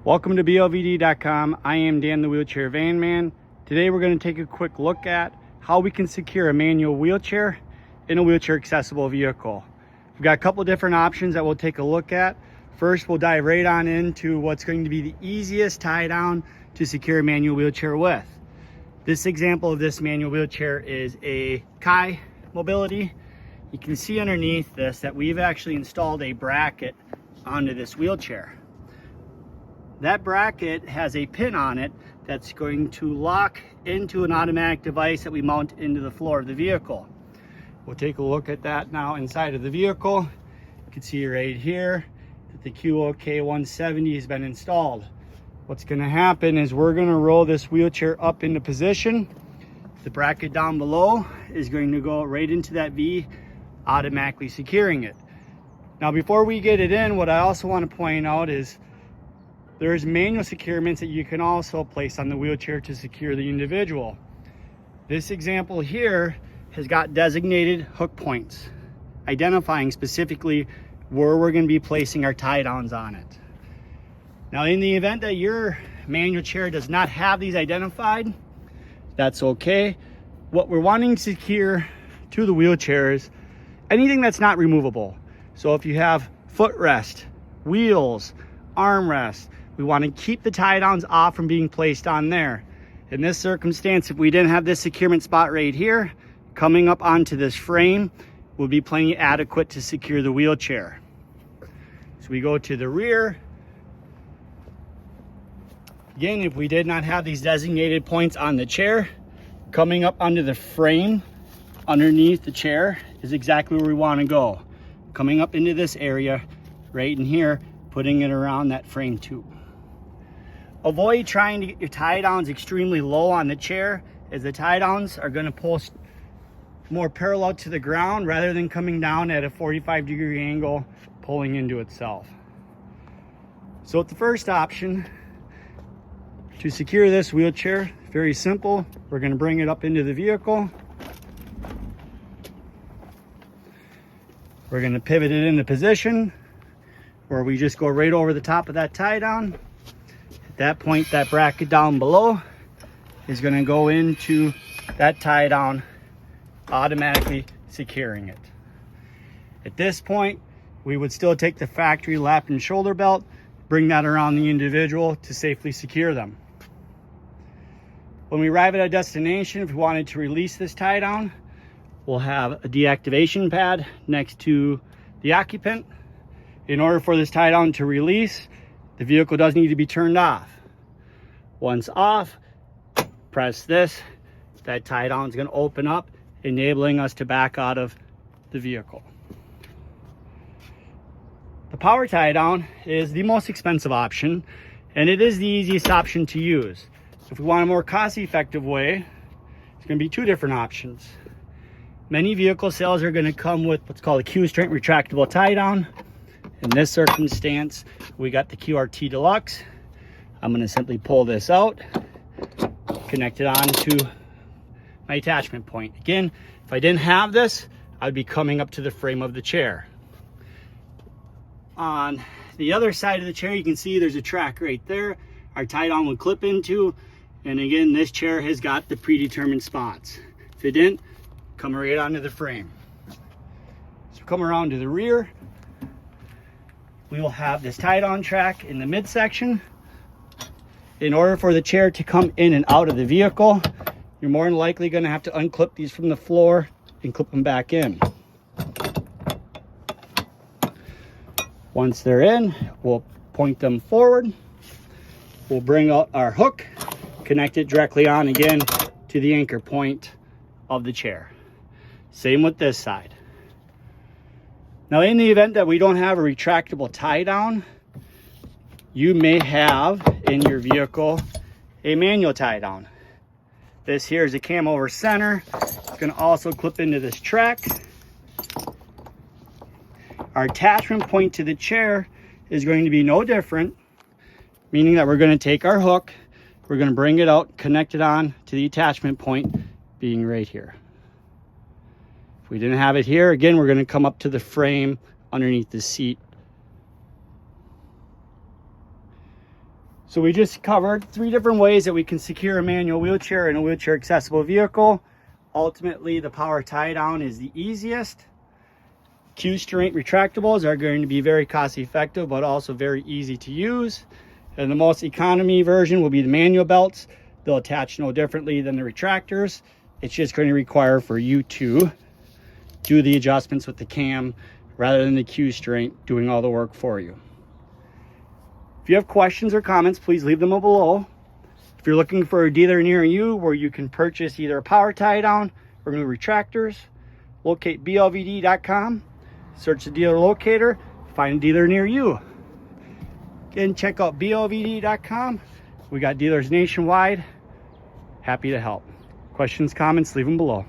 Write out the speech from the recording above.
Welcome to BLVD.com. I am Dan the Wheelchair Van Man. Today we're going to take a quick look at how we can secure a manual wheelchair in a wheelchair accessible vehicle. We've got a couple different options that we'll take a look at. First, we'll dive right on into what's going to be the easiest tie down to secure a manual wheelchair with. This example of this manual wheelchair is a Kai Mobility. You can see underneath this that we've actually installed a bracket onto this wheelchair. That bracket has a pin on it that's going to lock into an automatic device that we mount into the floor of the vehicle. We'll take a look at that now inside of the vehicle. You can see right here that the QOK 170 has been installed. What's going to happen is we're going to roll this wheelchair up into position. The bracket down below is going to go right into that V, automatically securing it. Now before we get it in, what I also want to point out is there's manual securements that you can also place on the wheelchair to secure the individual. This example here has got designated hook points, identifying specifically where we're going to be placing our tie downs on it. Now in the event that your manual chair does not have these identified, that's okay. What we're wanting to secure to the wheelchair is anything that's not removable. So if you have footrest, wheels, armrest, we want to keep the tie downs off from being placed on there. In this circumstance, if we didn't have this securement spot right here, coming up onto this frame would be plenty adequate to secure the wheelchair. So we go to the rear. Again, if we did not have these designated points on the chair, coming up under the frame underneath the chair is exactly where we want to go. Coming up into this area right in here, putting it around that frame tube. Avoid trying to get your tie downs extremely low on the chair, as the tie downs are going to pull more parallel to the ground rather than coming down at a 45-degree angle pulling into itself. So the first option to secure this wheelchair, very simple. We're going to bring it up into the vehicle. We're going to pivot it into position where we just go right over the top of that tie down. At that point, that bracket down below is going to go into that tie down, automatically securing it. At this point, we would still take the factory lap and shoulder belt, bring that around the individual to safely secure them. When we arrive at our destination, if we wanted to release this tie down, we'll have a deactivation pad next to the occupant. In order for this tie down to release, the vehicle does need to be turned off. Once off, press this. That tie down is going to open up, enabling us to back out of the vehicle. The power tie down is the most expensive option, and it is the easiest option to use. If we want a more cost-effective way, it's going to be two different options. Many vehicle sales are going to come with what's called a Q-strength retractable tie down. In this circumstance, we got the QRT Deluxe. I'm going to simply pull this out, connect it on to my attachment point. Again, if I didn't have this, I'd be coming up to the frame of the chair. On the other side of the chair, you can see there's a track right there. Our tie down would clip into, and again, this chair has got the predetermined spots. If it didn't, come right onto the frame. So come around to the rear. We will have this tie down track in the midsection. In order for the chair to come in and out of the vehicle, you're more than likely going to have to unclip these from the floor and clip them back in. Once they're in, we'll point them forward. We'll bring out our hook, connect it directly on again to the anchor point of the chair. Same with this side. Now, in the event that we don't have a retractable tie down, you may have in your vehicle a manual tie down. This here is a cam over center. It's going to also clip into this track. Our attachment point to the chair is going to be no different, meaning that we're going to take our hook, we're going to bring it out, connect it on to the attachment point being right here. If we didn't have it here, again, we're going to come up to the frame underneath the seat. So we just covered 3 different ways that we can secure a manual wheelchair in a wheelchair accessible vehicle. Ultimately, the power tie down is the easiest. Q-strength retractables are going to be very cost effective, but also very easy to use. And the most economy version will be the manual belts. They'll attach no differently than the retractors. It's just going to require for you to do the adjustments with the cam rather than the Q-strength doing all the work for you. If you have questions or comments, please leave them below. If you're looking for a dealer near you where you can purchase either a power tie down or new retractors, locate blvd.com, search the dealer locator, find a dealer near you. Again, check out blvd.com. We got dealers nationwide. Happy to help. Questions, comments, leave them below.